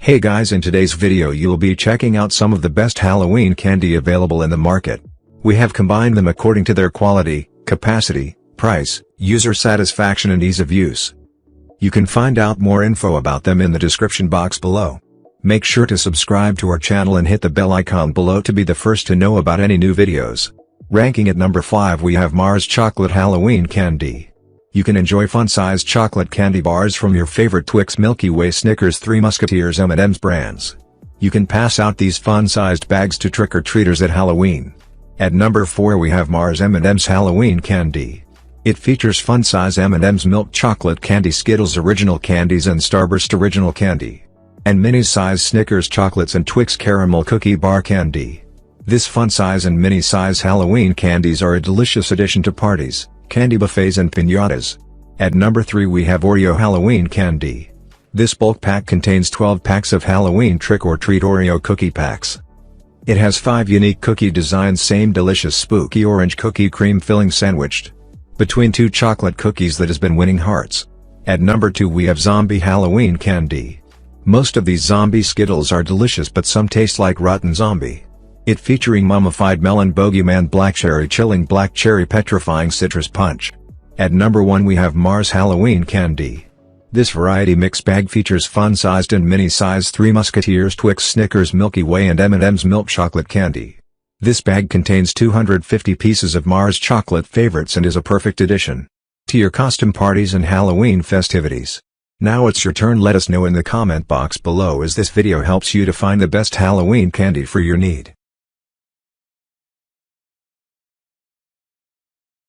Hey guys, in today's video you'll be checking out some of the best Halloween candy available in the market. We have combined them according to their quality, capacity, price, user satisfaction and ease of use. You can find out more info about them in the description box below. Make sure to subscribe to our channel and hit the bell icon below to be the first to know about any new videos. Ranking at number 5 we have Mars Chocolate Halloween Candy. You can enjoy fun-sized chocolate candy bars from your favorite Twix, Milky Way, Snickers, Three Musketeers, M&M's brands. You can pass out these fun-sized bags to trick-or-treaters at Halloween. At number 4 we have Mars M&M's Halloween Candy. It features fun-size M&M's milk chocolate candy, Skittles original candies and Starburst original candy. And mini-size Snickers chocolates and Twix caramel cookie bar candy. This fun-size and mini-size Halloween candies are a delicious addition to parties, candy buffets and piñatas. At number 3 we have Oreo Halloween Candy. This bulk pack contains 12 packs of Halloween trick-or-treat Oreo cookie packs. It has 5 unique cookie designs, same delicious spooky orange cookie cream filling sandwiched between 2 chocolate cookies that has been winning hearts. At number 2 we have Zombie Halloween Candy. Most of these zombie Skittles are delicious but some taste like rotten zombie. It featuring mummified melon, bogeyman, black cherry, chilling black cherry, petrifying citrus punch. At number 1 we have Mars Halloween Candy. This variety mix bag features fun-sized and mini-sized Three Musketeers, Twix, Snickers, Milky Way and M&M's milk chocolate candy. This bag contains 250 pieces of Mars chocolate favorites and is a perfect addition to your costume parties and Halloween festivities. Now it's your turn. Let us know in the comment box below as this video helps you to find the best Halloween candy for your need.